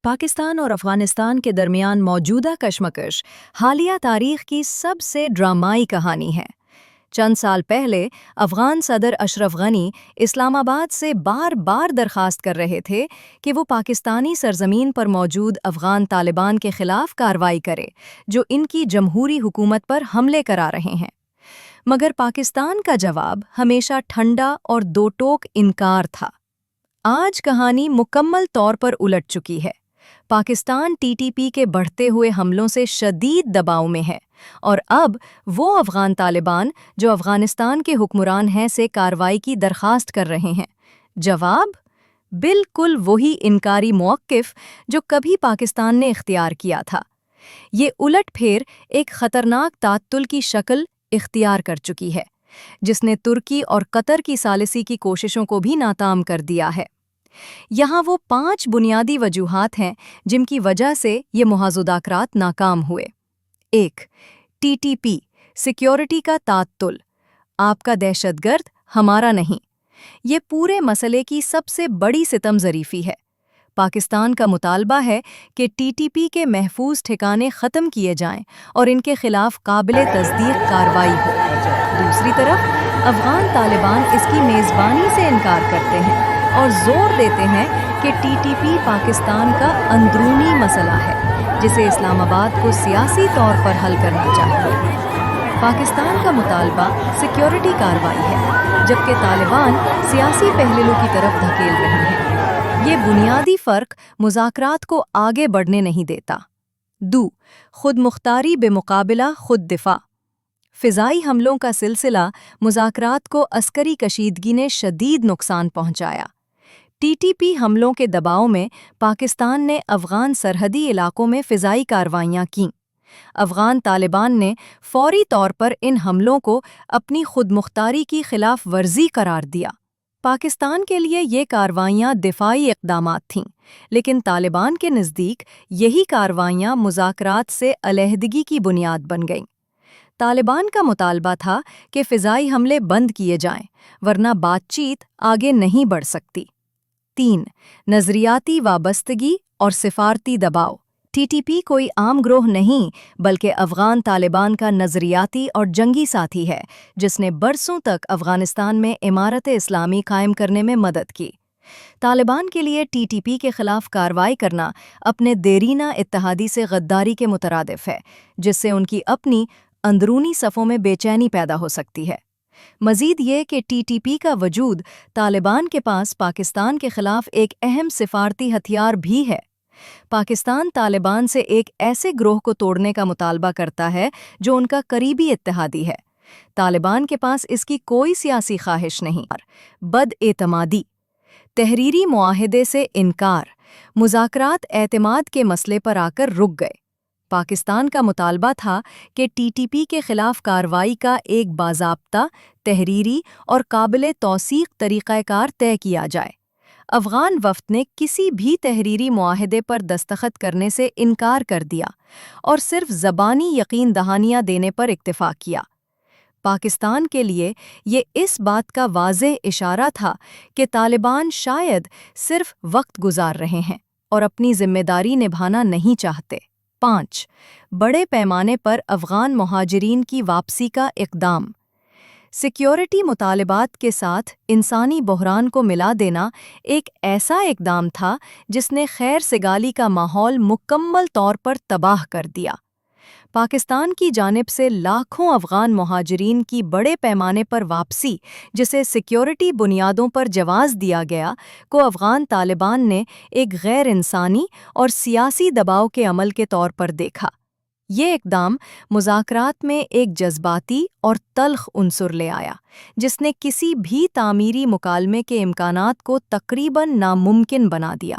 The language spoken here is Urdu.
پاکستان اور افغانستان کے درمیان موجودہ کشمکش حالیہ تاریخ کی سب سے ڈرامائی کہانی ہے۔ چند سال پہلے افغان صدر اشرف غنی اسلام آباد سے بار بار درخواست کر رہے تھے کہ وہ پاکستانی سرزمین پر موجود افغان طالبان کے خلاف کارروائی کرے جو ان کی جمہوری حکومت پر حملے کرا رہے ہیں۔ مگر پاکستان کا جواب ہمیشہ ٹھنڈا اور دو ٹوک انکار تھا۔ آج کہانی مکمل طور پر الٹ چکی ہے۔ پاکستان ٹی ٹی پی کے بڑھتے ہوئے حملوں سے شدید دباؤ میں ہے اور اب وہ افغان طالبان جو افغانستان کے حکمران ہیں سے کارروائی کی درخواست کر رہے ہیں۔ جواب؟ بالکل وہی انکاری موقف جو کبھی پاکستان نے اختیار کیا تھا۔ یہ الٹ پھیر ایک خطرناک تعطل کی شکل اختیار کر چکی ہے، جس نے ترکی اور قطر کی ثالثی کی کوششوں کو بھی ناکام کر دیا ہے۔ یہاں وہ 5 بنیادی وجوہات ہیں جن کی وجہ سے یہ محاذ مذاکرات ناکام ہوئے۔ 1. ٹی ٹی پی سیکیورٹی کا تعطل۔ آپ کا دہشت گرد ہمارا نہیں۔ یہ پورے مسئلے کی سب سے بڑی ستم ظریفی ہے۔ پاکستان کا مطالبہ ہے کہ ٹی ٹی پی کے محفوظ ٹھکانے ختم کیے جائیں اور ان کے خلاف قابل تصدیق کارروائی ہو۔ دوسری طرف افغان طالبان اس کی میزبانی سے انکار کرتے ہیں اور زور دیتے ہیں کہ ٹی ٹی پی پاکستان کا اندرونی مسئلہ ہے جسے اسلام آباد کو سیاسی طور پر حل کرنا چاہیے۔ پاکستان کا مطالبہ سیکیورٹی کارروائی ہے جبکہ طالبان سیاسی پہلو کی طرف دھکیل رہے ہیں۔ یہ بنیادی فرق مذاکرات کو آگے بڑھنے نہیں دیتا۔ 2. خود مختاری بمقابلہ خود دفاع۔ فضائی حملوں کا سلسلہ مذاکرات کو عسکری کشیدگی نے شدید نقصان پہنچایا۔ ٹی ٹی پی حملوں کے دباؤ میں پاکستان نے افغان سرحدی علاقوں میں فضائی کارروائیاں کیں۔ افغان طالبان نے فوری طور پر ان حملوں کو اپنی خود مختاری کی خلاف ورزی قرار دیا۔ پاکستان کے لیے یہ کارروائیاں دفاعی اقدامات تھیں، لیکن طالبان کے نزدیک یہی کارروائیاں مذاکرات سے علیحدگی کی بنیاد بن گئیں۔ طالبان کا مطالبہ تھا کہ فضائی حملے بند کیے جائیں ورنہ بات چیت آگے نہیں بڑھ سکتی۔ 3. نظریاتی وابستگی اور سفارتی دباؤ۔ ٹی ٹی پی کوئی عام گروہ نہیں بلکہ افغان طالبان کا نظریاتی اور جنگی ساتھی ہے جس نے برسوں تک افغانستان میں امارت اسلامی قائم کرنے میں مدد کی۔ طالبان کے لیے ٹی ٹی پی کے خلاف کارروائی کرنا اپنے دیرینہ اتحادی سے غداری کے مترادف ہے، جس سے ان کی اپنی اندرونی صفوں میں بے چینی پیدا ہو سکتی ہے۔ مزید یہ کہ ٹی ٹی پی کا وجود طالبان کے پاس پاکستان کے خلاف ایک اہم سفارتی ہتھیار بھی ہے۔ پاکستان طالبان سے ایک ایسے گروہ کو توڑنے کا مطالبہ کرتا ہے جو ان کا قریبی اتحادی ہے۔ طالبان کے پاس اس کی کوئی سیاسی خواہش نہیں۔ بد اعتمادی، تحریری معاہدے سے انکار، مذاکرات اعتماد کے مسئلے پر آ کر رک گئے۔ پاکستان کا مطالبہ تھا کہ ٹی ٹی پی کے خلاف کارروائی کا ایک باضابطہ، تحریری اور قابل توثیق طریقہ کار طے کیا جائے۔ افغان وفد نے کسی بھی تحریری معاہدے پر دستخط کرنے سے انکار کر دیا اور صرف زبانی یقین دہانیاں دینے پر اکتفا کیا۔ پاکستان کے لیے یہ اس بات کا واضح اشارہ تھا کہ طالبان شاید صرف وقت گزار رہے ہیں اور اپنی ذمہ داری نبھانا نہیں چاہتے۔ 5. بڑے پیمانے پر افغان مہاجرین کی واپسی کا اقدام۔ سیکیورٹی مطالبات کے ساتھ انسانی بحران کو ملا دینا ایک ایسا اقدام تھا جس نے خیر سگالی کا ماحول مکمل طور پر تباہ کر دیا۔ پاکستان کی جانب سے لاکھوں افغان مہاجرین کی بڑے پیمانے پر واپسی، جسے سیکیورٹی بنیادوں پر جواز دیا گیا، کو افغان طالبان نے ایک غیر انسانی اور سیاسی دباؤ کے عمل کے طور پر دیکھا۔ یہ اقدام مذاکرات میں ایک جذباتی اور تلخ عنصر لے آیا، جس نے کسی بھی تعمیری مکالمے کے امکانات کو تقریباً ناممکن بنا دیا۔